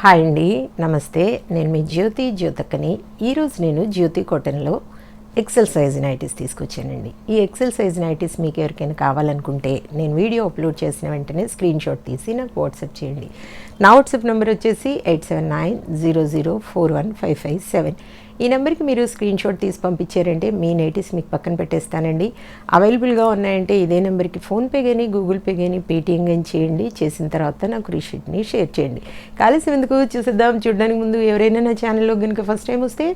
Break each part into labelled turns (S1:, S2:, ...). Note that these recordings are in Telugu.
S1: హాయ్ అండి, నమస్తే. నేను మీ జ్యోతక్కని. ఈరోజు నేను జ్యోతి కాటన్లో ఎక్సెల్ సైజ్ నైటీస్ తీసుకొచ్చానండి. ఈ ఎక్సెల్ సైజ్ నైటీస్ మీకు ఎవరికైనా కావాలనుకుంటే నేను వీడియో అప్లోడ్ చేసిన వెంటనే స్క్రీన్ షాట్ తీసి నాకు వాట్సాప్ చేయండి. నా వాట్సాప్ నెంబర్ వచ్చేసి 8790041557. ఈ నెంబర్కి మీరు స్క్రీన్ షాట్ తీసి పంపించారంటే మీ నైటీస్ మీకు పక్కన పెట్టేస్తానండి. అవైలబుల్గా ఉన్నాయంటే ఇదే నెంబర్కి ఫోన్పే కానీ గూగుల్ పే కానీ పేటిఎం కానీ చేయండి. చేసిన తర్వాత నాకు రిషీట్ని షేర్ చేయండి. కాలేసి ఎందుకు చూసేద్దాం. చూడడానికి ముందు ఎవరైనా నా ఛానల్లో కనుక ఫస్ట్ టైం వస్తే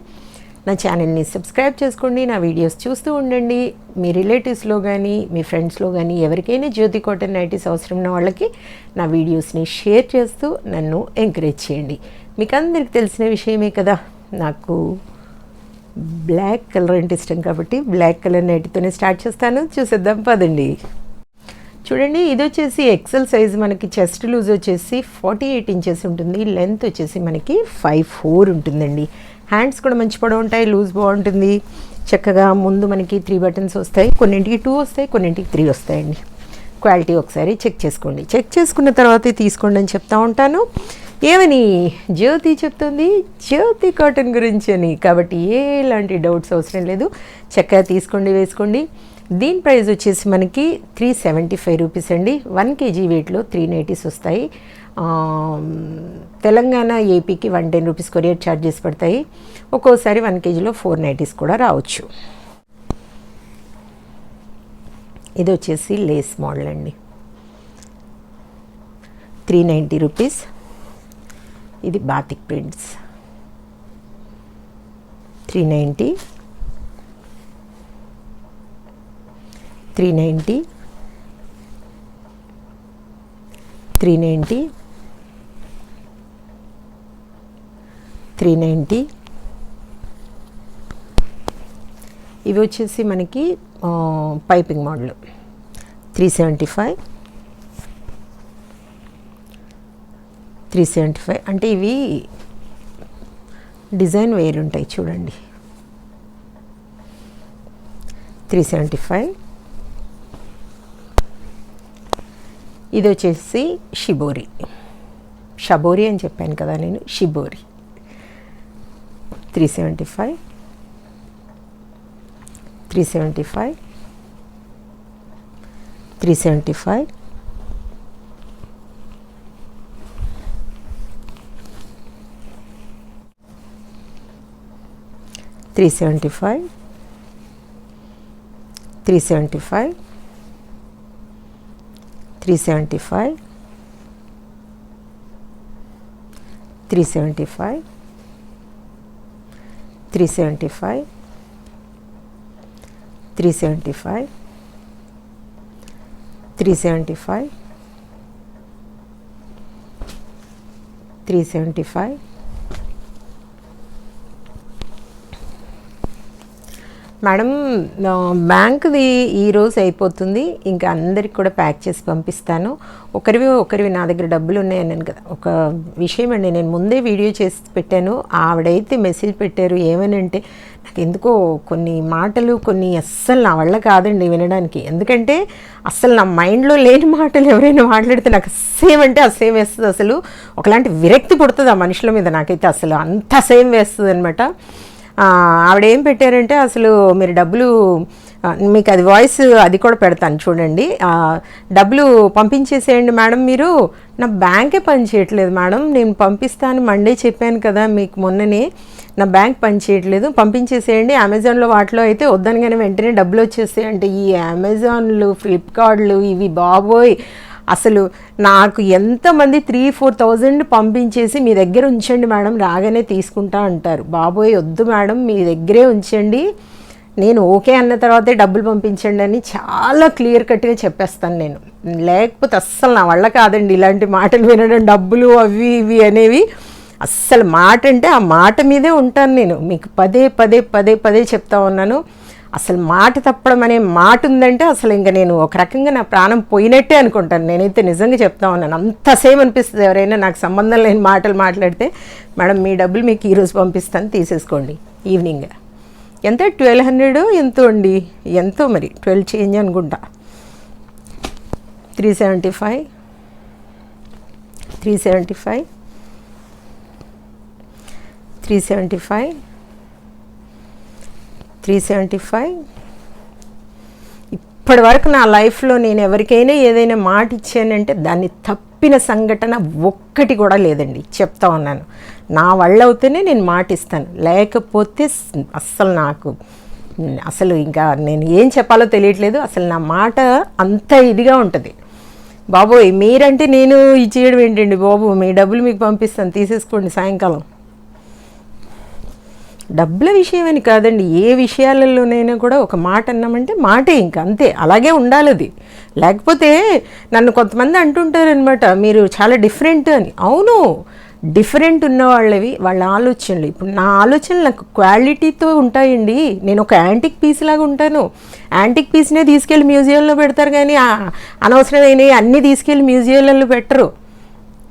S1: నా ఛానల్ని సబ్స్క్రైబ్ చేసుకోండి. నా వీడియోస్ చూస్తూ ఉండండి. మీ రిలేటివ్స్లో కానీ మీ ఫ్రెండ్స్లో కానీ ఎవరికైనా జ్యోతి కాటన్ నైటీస్ అవసరం ఉన్న వాళ్ళకి నా వీడియోస్ని షేర్ చేస్తూ నన్ను ఎంకరేజ్ చేయండి. మీకు అందరికి తెలిసిన విషయమే కదా, నాకు బ్లాక్ కలర్ అంటే ఇష్టం కాబట్టి బ్లాక్ కలర్ నైటీతోనే స్టార్ట్ చేస్తాను. చూసేద్దాం పదండి. చూడండి, ఇది వచ్చేసి ఎక్సెల్ సైజ్. మనకి చెస్ట్ లూజ్ వచ్చేసి 48 ఇంచెస్ ఉంటుంది. లెంత్ వచ్చేసి మనకి 5'4" ఉంటుందండి. హ్యాండ్స్ కూడా మంచి పొడవు ఉంటాయి, లూజ్ బాగుంటుంది. చక్కగా ముందు మనకి 3 బటన్స్ వస్తాయి. కొన్నింటికి 2 వస్తాయి, కొన్నింటికి 3 వస్తాయండి. క్వాలిటీ ఒకసారి చెక్ చేసుకోండి. చెక్ చేసుకున్న తర్వాతే తీసుకోండి అని చెప్తా ఉంటాను. ఏమని జ్యోతి చెప్తుంది, జ్యోతి కాటన్ గురించి అని. కాబట్టి ఎలాంటి డౌట్స్ అవసరం లేదు, చక్కగా తీసుకోండి, వేసుకోండి. దీని ప్రైస్ వచ్చేసి మనకి 375 రూపీస్ అండి. 1 kg వెయిట్లో 3 నైటీస్ వస్తాయి. తెలంగాణ ఏపీకి 110 రూపీస్ కొరియర్ ఛార్జెస్ పడతాయి. ఒక్కోసారి 1 kgలో 4 నైటీస్ కూడా రావచ్చు. ఇది వచ్చేసి లేస్ మోడల్ అండి, 390 రూపీస్. ఇది బాతిక్ ప్రింట్స్, 390, 390, 390, 390. ఇవి వచ్చేసి మనకి పైపింగ్ మోడల్ 375, 375. అంటే ఇవి డిజైన్ వేరు ఉంటాయి చూడండి. 375. ఇది వచ్చేసి షబోరి అని చెప్పాను కదా నేను, షిబోరి. 375, 375, 375, 375, 375, 375, 375, 375, 375, 375, 375. మేడం, బ్యాంక్ది ఈరోజు అయిపోతుంది. ఇంకా అందరికి కూడా ప్యాక్ చేసి పంపిస్తాను. ఒకరివి నా దగ్గర డబ్బులు ఉన్నాయన్నాను కదా. ఒక విషయం అండి, నేను ముందే వీడియో చేసి పెట్టాను. ఆవిడైతే మెసేజ్ పెట్టారు ఏమనంటే, నాకు ఎందుకో కొన్ని మాటలు అస్సలు నా వల్ల కాదండి వినడానికి. ఎందుకంటే అస్సలు నా మైండ్లో లేని మాటలు ఎవరైనా మాట్లాడితే నాకు అసేమ్ అంటే అసేమ్ వేస్తుంది. అసలు ఒకలాంటి విరక్తి పుడుతుంది ఆ మనుషుల మీద. నాకైతే అసలు అంత అసేమ్ వేస్తుంది అనమాట. ఆవిడ ఏం పెట్టారంటే, అసలు మీరు డబ్బులు, మీకు అది వాయిస్ అది కూడా పెడతాను చూడండి. డబ్బులు పంపించేసేయండి మేడం, మీరు నా బ్యాంకే పని చేయట్లేదు మేడం, నేను పంపిస్తాను మండే చెప్పాను కదా మీకు మొన్ననే, నా బ్యాంక్ పని చేయట్లేదు, పంపించేసేయండి. అమెజాన్లో వాటిలో అయితే వద్దనగానే వెంటనే డబ్బులు వచ్చేస్తాయి. అంటే ఈ అమెజాన్లు, ఫ్లిప్కార్ట్లు ఇవి బాబోయ్, అసలు నాకు ఎంతమంది 3,000-4,000 పంపించేసి మీ దగ్గర ఉంచండి మేడం, రాగానే తీసుకుంటా అంటారు. బాబోయ్ వద్దు మేడం, మీ దగ్గరే ఉంచండి, నేను ఓకే అన్న తర్వాతే డబ్బులు పంపించండి అని చాలా క్లియర్ కట్గా చెప్పేస్తాను నేను. లేకపోతే అస్సలు నా వల్ల కాదండి ఇలాంటి మాటలు వినడం, డబ్బులు అవి ఇవి అనేవి. అస్సలు మాట అంటే ఆ మాట మీదే ఉంటాను నేను. మీకు పదే పదే పదే పదే చెప్తా ఉన్నాను. అసలు మాట తప్పడం అనే మాట ఉందంటే అసలు ఇంకా నేను ఒక రకంగా నా ప్రాణం పోయినట్టే అనుకుంటాను. నేనైతే నిజంగా చెప్తా ఉన్నాను. అంత సేమ్ అనిపిస్తుంది ఎవరైనా నాకు సంబంధం లేని మాటలు మాట్లాడితే. మేడం మీ డబ్బులు మీకు ఈరోజు పంపిస్తాను, తీసేసుకోండి ఈవినింగ్. ఎంత 1200 ఎంతో అండి, ఎంతో మరి 12 చేంజ్ అనుకుంటా. 375, 375, 375, 375. ఇప్పటి వరకు నా లైఫ్లో నేను ఎవరికైనా ఏదైనా మాట ఇచ్చానంటే దాన్ని తప్పిన సంఘటన ఒక్కటి కూడా లేదండి. చెప్తా ఉన్నాను, నా వల్ల అవుతేనే నేను మాట ఇస్తాను, లేకపోతే అస్సలు నాకు అసలు ఇంకా నేను ఏం చెప్పాలో తెలియట్లేదు. అసలు నా మాట అంత ఇదిగా ఉంటుంది. బాబోయ్ మీరంటే నేను ఇచ్చేయడం ఏంటండి బాబు, మీ డబ్బులు మీకు పంపిస్తాను తీసేసుకోండి సాయంకాలం. డబ్బుల విషయమని కాదండి, ఏ విషయాలలోనైనా కూడా ఒక మాట అన్నామంటే మాటే, ఇంకా అంతే, అలాగే ఉండాలి అది. లేకపోతే నన్ను కొంతమంది అంటుంటారనమాట, మీరు చాలా డిఫరెంట్ అని. అవును, డిఫరెంట్ ఉన్న వాళ్ళ ఆలోచనలు, ఇప్పుడు నా ఆలోచనలు నాకు క్వాలిటీతో ఉంటాయండి. నేను ఒక యాంటిక్ పీస్ లాగా ఉంటాను. యాంటిక్ పీస్నే తీసుకెళ్ళి మ్యూజియంలో పెడతారు, కానీ అనవసరమైనవి అన్నీ తీసుకెళ్ళి మ్యూజియంలలో పెట్టరు.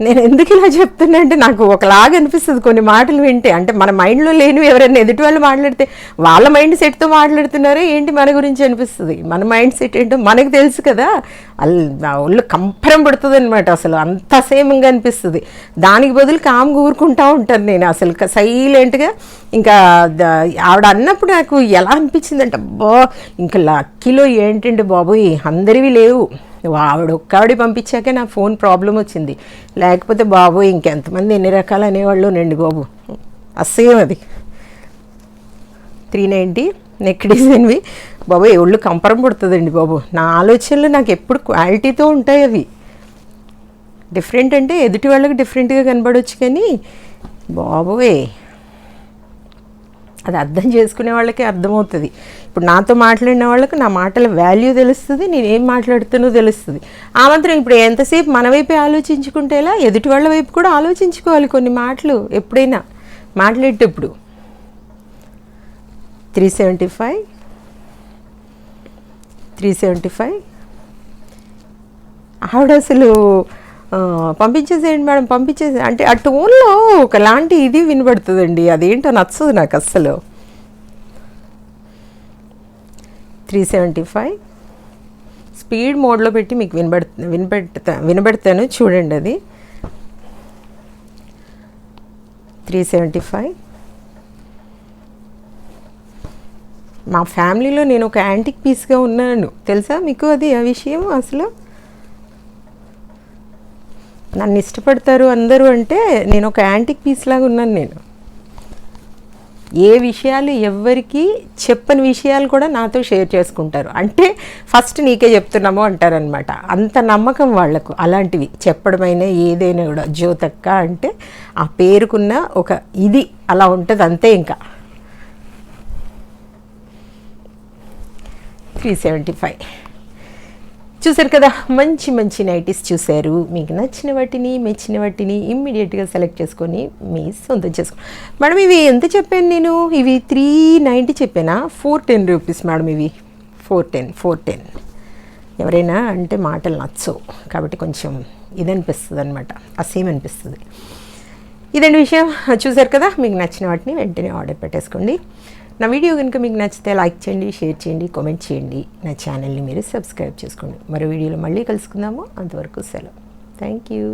S1: నేను ఎందుకు ఇలా చెప్తున్నా అంటే నాకు ఒకలాగా అనిపిస్తుంది కొన్ని మాటలు వింటే. అంటే మన మైండ్లో లేనివి ఎవరైనా ఎదుటి వాళ్ళు మాట్లాడితే వాళ్ళ మైండ్ సెట్తో మాట్లాడుతున్నారే ఏంటి మన గురించి అనిపిస్తుంది. మన మైండ్ సెట్ ఏంటో మనకు తెలుసు కదా. ఒళ్ళు కంపరం పడుతుంది అనమాట, అసలు అంత అసేమంగా అనిపిస్తుంది. దానికి బదులు కామ్గా ఊరుకుంటా ఉంటాను నేను అసలు సైలెంట్గా. ఇంకా ఆవిడ అన్నప్పుడు నాకు ఎలా అనిపించిందంటే, అబ్బా ఇంకా లక్కీలో ఏంటంటే బాబోయ్ అందరివి లేవు, ఆవిడ ఒక్కవిడ పంపించాకే నా ఫోన్ ప్రాబ్లం వచ్చింది. లేకపోతే బాబు ఇంకెంతమంది ఎన్ని రకాలు అనేవాళ్ళు నండి బాబు. అసహ్యం అది. 390 నెక్ డిజైన్వి బాబు ఒళ్ళు కంపరం పడుతుందండి బాబు. నా ఆలోచనలు నాకు ఎప్పుడు క్వాలిటీతో ఉంటాయి. అవి డిఫరెంట్ అంటే ఎదుటి వాళ్ళకి డిఫరెంట్గా కనబడవచ్చు, కానీ బాబోయ్ అది అర్థం చేసుకునే వాళ్ళకి అర్థమవుతుంది. ఇప్పుడు నాతో మాట్లాడిన వాళ్ళకి నా మాటల వాల్యూ తెలుస్తుంది, నేనేం మాట్లాడుతానో తెలుస్తుంది. ఆ మాత్రం ఇప్పుడు ఎంతసేపు మన వైపే ఆలోచించుకుంటేలా ఎదుటి వాళ్ళ వైపు కూడా ఆలోచించుకోవాలి కొన్ని మాటలు ఎప్పుడైనా మాట్లాడేటప్పుడు. 375, 375. ఆవిడ అసలు పంపించేసేయండి మేడం, పంపించేసే అంటే ఆ టోన్లో ఒకలాంటి ఇది వినబడుతుందండి, అదేంటో నచ్చదు నాకు అస్సలు. 375 స్పీడ్ మోడ్లో పెట్టి మీకు వినబెడతాను చూడండి. అది 375. మా ఫ్యామిలీలో నేను ఒక యాంటిక్ పీస్గా ఉన్నాను తెలుసా మీకు అది ఆ విషయం. అసలు నన్ను ఇష్టపడతారు అందరూ అంటే నేను ఒక యాంటిక్ పీస్ లాగా ఉన్నాను. నేను ఏ విషయాలు ఎవ్వరికి చెప్పని విషయాలు కూడా నాతో షేర్ చేసుకుంటారు. అంటే ఫస్ట్ నీకే చెప్తున్నామో అంటారనమాట, అంత నమ్మకం వాళ్లకు. అలాంటివి చెప్పడమైనా ఏదైనా కూడా జ్యోతక్క అంటే ఆ పేరుకున్న ఒక ఇది అలా ఉంటుంది అంతే. ఇంకా 375 చూసారు కదా, మంచి మంచి నైటీస్ చూశారు. మీకు నచ్చిన వాటిని మెచ్చిన వాటిని ఇమ్మీడియట్గా సెలెక్ట్ చేసుకొని మీ సొంతం చేసుకోండి. మేడం ఇవి ఎంత చెప్పాను నేను, ఇవి 390 చెప్పానా? 410 రూపీస్ మేడం ఇవి. 410. ఎవరైనా అంటే మాటలు నచ్చవు కాబట్టి కొంచెం ఇది అనిపిస్తుంది అనమాట, అసేమ్ అనిపిస్తుంది. ఇదండి విషయం. చూసారు కదా, మీకు నచ్చిన వాటిని వెంటనే ఆర్డర్ పెట్టేసుకోండి. నా వీడియో కనుక మీకు నచ్చితే లైక్ చేయండి, షేర్ చేయండి, కామెంట్ చేయండి. నా ఛానల్ని మీరు సబ్స్క్రైబ్ చేసుకోండి. మరో వీడియోలో మళ్ళీ కలుసుకుందాము. అంతవరకు సెలవు. Thank you.